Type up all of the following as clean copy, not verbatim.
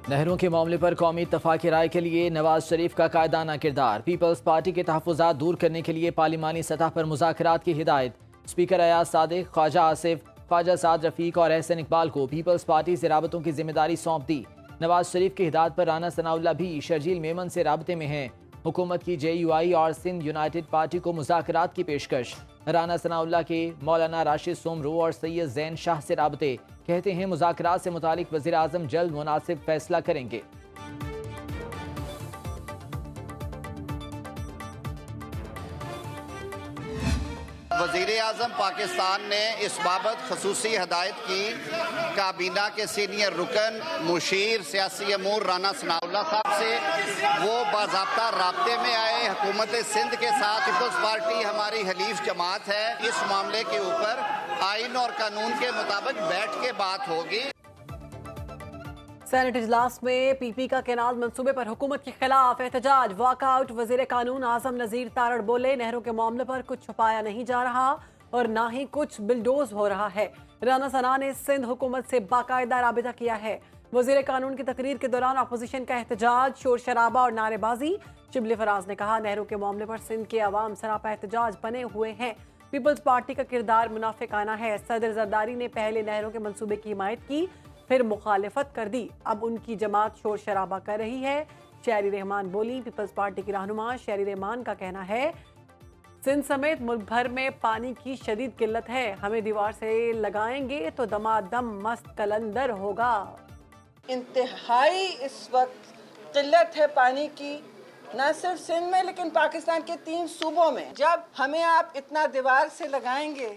नहरों के मामले पर कौमी इत्तफाक की राय के लिए नवाज शरीफ का कायदाना किरदार। पीपल्स पार्टी के तहफ़्फ़ुज़ात दूर करने के लिए पार्लिमानी सतह पर मुज़ाकरात की हिदायत। स्पीकर अयाज सादिक, ख्वाजा आसिफ, ख्वाजा साद रफ़ीक और एहसन इकबाल को पीपल्स पार्टी से राबतों की जिम्मेदारी सौंप दी। नवाज शरीफ की हिदायत पर राना सनाउल्लाह भी शर्जील मेमन से राबते में हैं। हुकूमत की JUI और सिंध यूनाइटेड पार्टी को मुज़ाकरात की पेशकश। राना सनाउल्लाह के मौलाना राशिद सोमरू और सैयद जैन शाह से राबते। कहते हैं मुज़ाकरात से मुतालिक वज़ीर आज़म जल्द मुनासिब फैसला करेंगे। वज़ीर आज़म पाकिस्तान ने इस बाबत खसूसी हदायत की। काबीना के सीनियर रुकन मुशीर सियासी अमूर राना सनाउल्लाह साहब से वो बाज़ाब्ता राब्ते में आए। हुकूमत सिंध के साथ पीपल्स पार्टी हमारी हलीफ जमात है। इस मामले के ऊपर आइन और कानून के मुताबिक बैठ के बात होगी। सेनेट इजलास में PP का कैनाल मंसूबे पर हुकूमत के खिलाफ एहतजाज, वॉकआउट। वजीर कानून आजम नजीर तारड़ बोले, नहरों के मामले पर कुछ छुपाया नहीं जा रहा और ना ही कुछ बिलडोज हो रहा है। राना सना ने सिंध हुकूमत से बाकायदा राबिता किया है। वजीर कानून की तकरीर के दौरान अपोजिशन का एहतजाज, शोर शराबा और नारेबाजी। शिबली फराज ने कहा, नहरों के मामले पर सिंध के अवाम सरापा एहतजाज बने हुए हैं। पीपल्स पार्टी का किरदार मुनाफिकाना है। सदर जरदारी ने पहले नहरों के मंसूबे की हिमायत की, फिर मुखालिफत कर दी। अब उनकी जमात शोर शराबा कर रही है। शहरी रहमान बोली। पीपल्स पार्टी की रहनुमा शहरी रहमान का कहना है, सिंध समेत मुल्क भर में पानी की शदीद किल्लत है। हमें दीवार से लगाएंगे तो दमादम मस्त कलंदर होगा। इंतहाई इस वक्त किल्लत है पानी की, न सिर्फ सिंध में लेकिन पाकिस्तान के 3 सूबों में। जब हमें आप इतना दीवार से लगाएंगे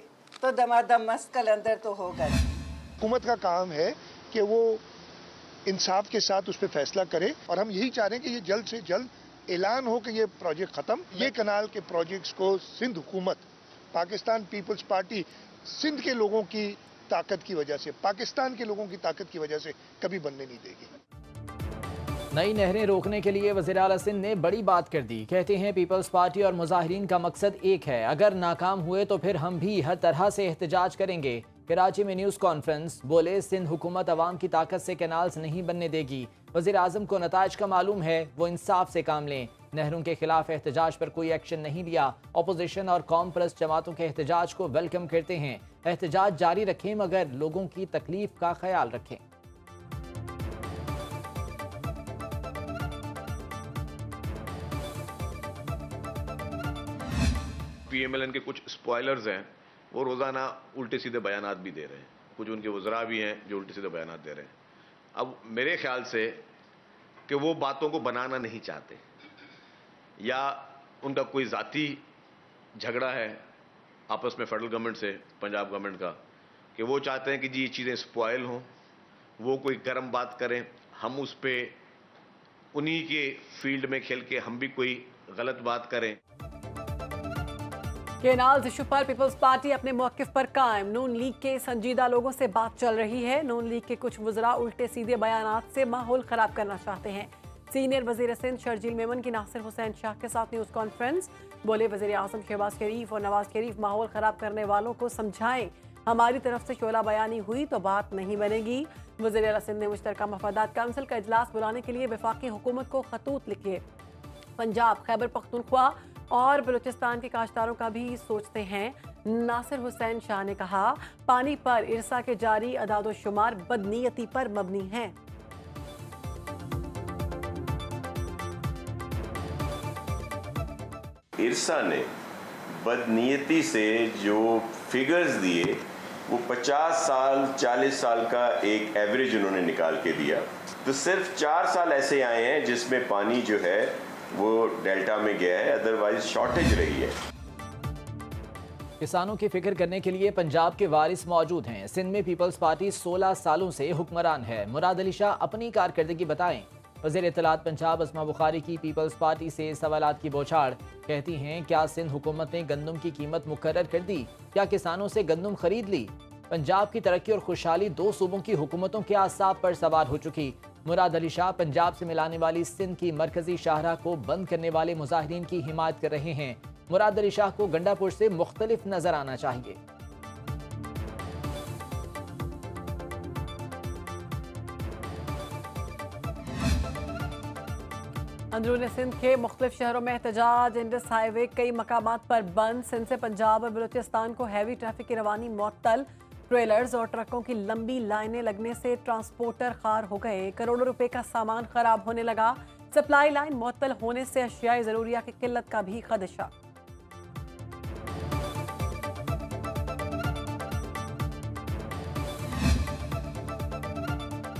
तो दमादम मस्त कलंदर तो होगा। हुकूमत का काम है कि वो इंसाफ के साथ उस पर फैसला करे और हम यही चाह रहे हैं कि ये जल्द से जल्द ऐलान हो कि ये प्रोजेक्ट खत्म। ये कनाल के प्रोजेक्ट्स को सिंध हुकूमत, पाकिस्तान पीपल्स पार्टी सिंध के लोगों की ताकत की वजह से, पाकिस्तान के लोगों की ताकत की वजह से कभी बनने नहीं देगी। नई नहरें रोकने के लिए वज़ीर आला सिंध ने बड़ी बात कर दी। कहते हैं पीपल्स पार्टी और मुजाहिरीन का मकसद एक है, अगर नाकाम हुए तो फिर हम भी हर तरह से एहतजाज करेंगे। कराची में न्यूज़ कॉन्फ्रेंस, बोले सिंध हुकूमत अवाम की ताकत से कैनाल्स नहीं बनने देगी। वज़ीर आज़म को नताइज का मालूम है, वो इंसाफ से काम लें। नहरों के खिलाफ एहतजाज पर कोई एक्शन नहीं लिया। अपोजिशन और कौम परस्त जमातों के एहतजाज को वेलकम करते हैं। एहतजाज जारी रखें मगर लोगों की तकलीफ का ख्याल रखें। PMLN के कुछ स्पॉयलर्स हैं, वो रोज़ाना उल्टे सीधे बयानात भी दे रहे हैं। कुछ उनके वज़रा भी हैं जो उल्टे सीधे बयानात दे रहे हैं। अब मेरे ख्याल से कि वो बातों को बनाना नहीं चाहते, या उनका कोई ज़ाती झगड़ा है आपस में फेडरल गवर्नमेंट से, पंजाब गवर्नमेंट का, कि वो चाहते हैं कि जी ये चीज़ें स्पॉयल हों, वो कोई गर्म बात करें, हम उस पर उन्हीं के फील्ड में खेल के हम भी कोई गलत बात करें। केनाल्स इशू पर पीपल्स पार्टी अपने मौक़िफ़ पर कायम। नून लीग के संजीदा लोगों से बात चल रही है। नून लीग के कुछ वज़रा उल्टे सीधे बयानात से माहौल ख़राब करना चाहते हैं। सीनियर वज़ीर सिंध शर्जील मेमन की नासिर हुसैन शाह के साथ न्यूज़ कॉन्फ्रेंस, बोले वज़ीर आज़म शहबाज शरीफ और नवाज शरीफ माहौल ख़राब करने वालों को समझाएं। हमारी तरफ से शोला बयानी हुई तो बात नहीं बनेगी। वज़ीर आला सिंध ने मुश्तरका मफादात काउंसिल का इजलास बुलाने के लिए वफाकी हुकूमत को खतूत लिखे। पंजाब, खैबर पख्तूनख्वा और बलूचिस्तान के काश्तकारों का भी सोचते हैं। नासिर हुसैन शाह ने कहा, पानी पर इरसा के जारी अदादोशुमार बदनीयती पर मबनी हैं। इरसा ने बदनीयती से जो फिगर्स दिए वो 50 साल 40 साल का एक एवरेज उन्होंने निकाल के दिया। तो सिर्फ 4 साल ऐसे आए हैं जिसमें पानी जो है वो डेल्टा में गया है, अदरवाइज शॉर्टेज रही है। किसानों की फिक्र करने के लिए पंजाब के वारिस मौजूद हैं। सिंध में पीपल्स पार्टी 16 सालों से हुक्मरान है। मुराद अली शाह अपनी कारकर्दगी बताएं। वज़ीर इत्तलात पंजाब अस्मा बुखारी की पीपल्स पार्टी से सवालात की बौछार। कहती हैं, क्या सिंध हुकूमत ने गंदम की कीमत मुकर्रर कर दी? क्या किसानों से गंदम खरीद ली? पंजाब की तरक्की और खुशहाली 2 सूबों की हुकूमतों के आसाब पर सवार हो चुकी। मुराद अली शाह पंजाब से मिलाने वाली सिंध की मरकजी शाहराह को बंद करने वाले मुजाहिरीन की हिमायत कर रहे हैं। मुराद अली शाह को गंडापुर से मुख्तलिफ नजर आना चाहिए। अंदरूनी सिंध के मुख्तलिफ शहरों में एहतजाज। इंडस हाईवे कई मकामात पर बंद। सिंध से पंजाब और बलूचिस्तान को हैवी ट्रैफिक की रवानी मुअत्तल। ट्रेलर्स और ट्रकों की लंबी लाइनें लगने से ट्रांसपोर्टर खार हो गए। करोड़ों रुपए का सामान खराब होने लगा। सप्लाई लाइन मुअत्तल होने से अशियाए ज़रूरिया की किल्लत का भी खदशा।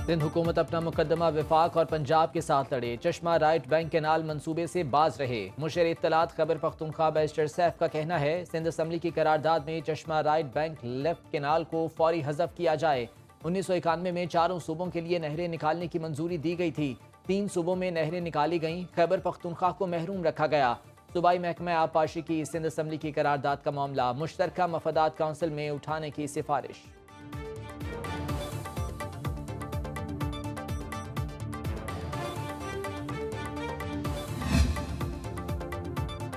सिंध हुकूमत अपना मुकदमा विफाक और पंजाब के साथ लड़े। चश्मा राइट बैंक कैनाल मंसूबे से बाज रहे। मुशीर इत्तलात खैबर पख्तूनख्वा बैरिस्टर सैफ का कहना है, सिंध असम्बली की करारदाद में चश्मा राइट बैंक लेफ्ट कैनाल को फौरी हज़फ किया जाए। 1991 में चारों सूबों के लिए नहरें निकालने की मंजूरी दी गई थी। 3 सूबों में नहरें निकाली गईं। खैबर पख्तूनख्वा को महरूम रखा गया। सूबाई महकमा आबपाशी की सिंध असम्बली की करारदाद का मामला मुश्तरका मफादात काउंसिल में उठाने की सिफारिश।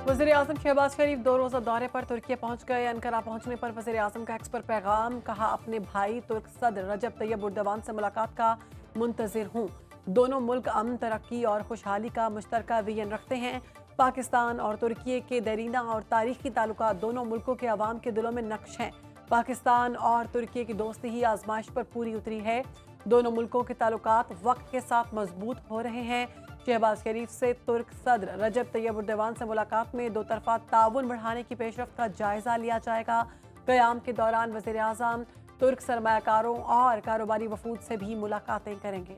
वज़ीर आज़म शहबाज शरीफ 2 रोज़ा दौरे पर तुर्की पहुंच गए। अनकरा पहुंचने पर वज़ीर आज़म का एक्स पर पैगाम। कहा, अपने भाई तुर्क सदर रजब तैयब उर्दवान से मुलाकात का मुंतज़िर हूँ। दोनों मुल्क अमन, तरक्की और खुशहाली का मुश्तरका विजन रखते हैं। पाकिस्तान और तुर्की के देरीना और तारीखी ताल्लुकात दोनों मुल्कों के अवाम के दिलों में नक्श हैं। पाकिस्तान और तुर्की की दोस्ती ही आजमाइश पर पूरी उतरी है। दोनों मुल्कों के ताल्लुकात वक्त के साथ मजबूत हो रहे हैं। शहबाज शरीफ से तुर्क सदर रजब तैयब उर्दवान से मुलाकात में 2 तरफा ताउन बढ़ाने की पेशरफ्त का जायजा लिया जाएगा। क़याम के दौरान वज़ीर आज़म तुर्क सरमायाकारों और कारोबारी वफूद से भी मुलाकातें करेंगे।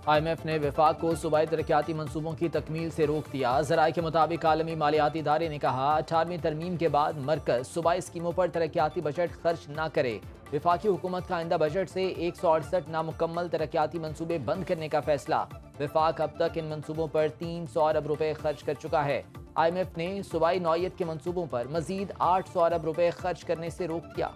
IMF ने विफाक को सूबाई तरक्याती मंसूबों की तकमील से रोक दिया। ज़राए के मुताबिक आलमी मालियाती इदारे ने कहा, 18वीं तरमीम के बाद मरकज़ सूबाई स्कीमों पर तरक्याती बजट खर्च न करे। विफाकी हुकूमत का आइंदा बजट से 168 नामुकम्मल तरक्याती मंसूबे बंद करने का फैसला। विफाक अब तक इन मंसूबों पर 300 अरब रुपए खर्च कर चुका है। IMF ने सूबाई नौयत के मंसूबों पर मजीद 800 अरब रुपए खर्च करने से रोक दिया।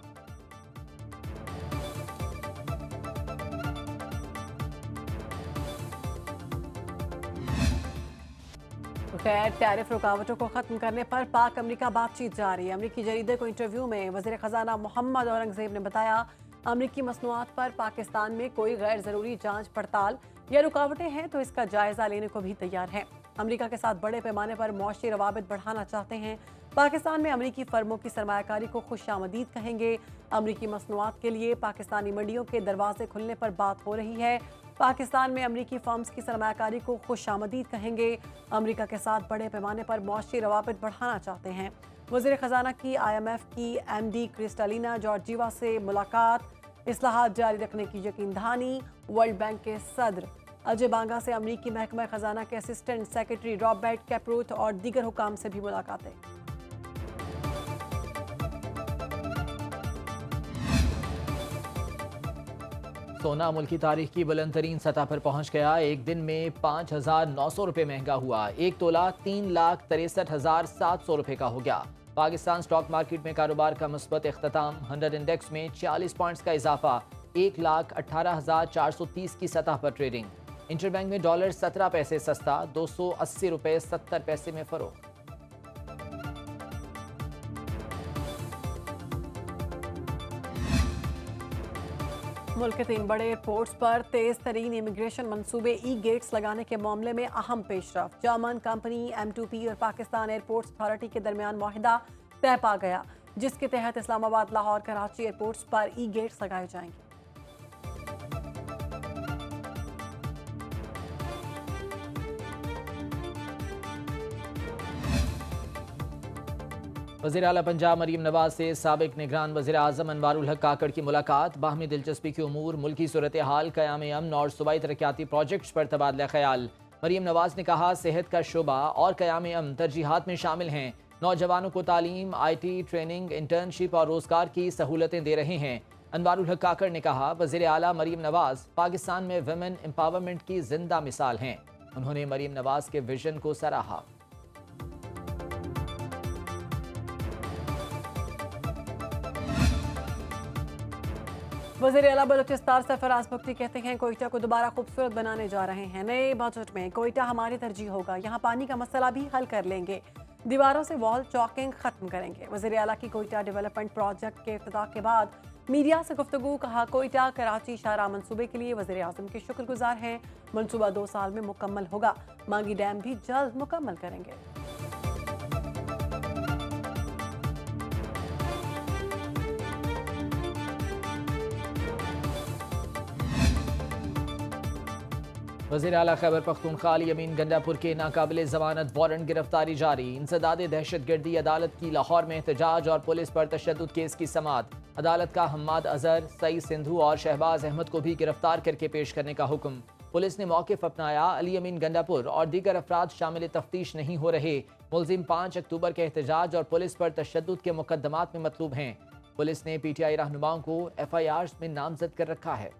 खैर, टैरिफ रुकावटों को खत्म करने पर पाक अमरीका बातचीत जारी। अमरीकी जरीदे को इंटरव्यू में वज़ीर ख़जाना मोहम्मद औरंगज़ेब ने बताया, अमरीकी मसनूआत पर पाकिस्तान में कोई गैर ज़रूरी जांच पड़ताल या रुकावटें हैं तो इसका जायज़ा लेने को भी तैयार हैं। अमरीका के साथ बड़े पैमाने पर मौशी रवाबित बढ़ाना चाहते हैं। पाकिस्तान में अमरीकी फर्मों की सरमायाकारी को खुशामदीद कहेंगे। अमरीकी मसनूआत के लिए पाकिस्तानी मंडियों के दरवाजे खुलने पर बात हो रही है। पाकिस्तान में अमरीकी फर्म्स की सरमायाकारी को खुशामदीद कहेंगे। अमरीका के साथ बड़े पैमाने पर मौशी रवाबित बढ़ाना चाहते हैं। वज़ीर ख़जाना की IMF की MD क्रिस्टालिना जॉर्जीवा से मुलाकात। इस्लाहात जारी रखने की यकीन दहानी। वर्ल्ड बैंक के सदर अजय बांगा से अमरीकी महकमा ख़जाना के असिस्टेंट सेक्रेटरी रॉबर्ट कैप्रूथ और दीगर हुकाम से भी मुलाकातें। सोना मुल्की तारीख की बुलंद तरीन सतह पर पहुंच गया। एक दिन में 5,900 रुपये महंगा हुआ। 1 तोला 3,63,700 रुपये का हो गया। पाकिस्तान स्टॉक मार्केट में कारोबार का मुस्बत इख्तिताम। 100 इंडेक्स में 40 पॉइंट्स का इजाफा। 1,18,430 की सतह पर ट्रेडिंग। इंटरबैंक में डॉलर 17 पैसे सस्ता, 280 रुपये 70 पैसे में फरोख्त। मुल्क के 3 बड़े एयरपोर्ट्स पर तेज तरीन इमिग्रेशन मंसूबे गेट्स लगाने के मामले में अहम पेशरफ। जर्मन कंपनी M2P और पाकिस्तान एयरपोर्ट्स अथॉरिटी के दरमियान मुआहिदा तय पा गया, जिसके तहत इस्लामाबाद, लाहौर, कराची एयरपोर्ट्स पर गेट्स लगाए जाएंगे। वज़ीर आला पंजाब मरीम नवाज से साबिक निगरान वज़ीर आज़म अनवारुल हक काकड़ की मुलाकात। बाहमी दिलचस्पी के उमूर, मुल्की सूरत हाल, क़याम अमन और सूबाई तरक्याती प्रोजेक्ट्स पर तबादला ख्याल। मरीम नवाज ने कहा, सेहत का शोबा और क़याम अमन तरजीहात में शामिल हैं। नौजवानों को तालीम, IT ट्रेनिंग, इंटर्नशिप और रोज़गार की सहूलतें दे रहे हैं। अनवारुल हक काकड़ ने कहा, वज़ीर आला मरीम नवाज पाकिस्तान में वुमेन एम्पावरमेंट की जिंदा मिसाल हैं। उन्होंने मरीम नवाज के विजन को सराहा। वज़ीर आला बलूचिस्तान सरफराज भुगती कहते हैं, कोयटा को दोबारा खूबसूरत बनाने जा रहे हैं। नए बजट में कोयटा हमारी तरजीह होगा। यहाँ पानी का मसला भी हल कर लेंगे। दीवारों से वॉल चॉकिंग खत्म करेंगे। वज़ीर आला की कोयटा डेवलपमेंट प्रोजेक्ट के इफ्तिताह के बाद मीडिया से गुफ्तगू, कहा कोयटा कराची शाहराह मंसूबे के लिए वज़ीर आज़म के शुक्रगुजार हैं। मंसूबा 2 साल में मुकम्मल होगा। मांगी डैम भी जल्द मुकम्मल करेंगे। वज़ीर आला खैबर पख्तूनख्वा अली अमीन गंडापुर के नाकाबिले ज़मानत वारंट गिरफ्तारी जारी। इंसदाद दहशतगर्दी अदालत की लाहौर में एहतजाज और पुलिस पर तशद्दुद केस की समाअत। अदालत का हम्माद अजहर, सईद सिंधु और शहबाज अहमद को भी गिरफ्तार करके पेश करने का हुक्म। पुलिस ने मौक़िफ़ अपनाया। अली अमीन गंडापुर और दीगर अफराद शामिल तफ्तीश नहीं हो रहे। मुलजिम 5 अक्टूबर के एहतजाज और पुलिस पर तशद्दुद के मुकदमात में मतलूब हैं। पुलिस ने PTI रहनुमाओं को FIRs में नामजद कर रखा है।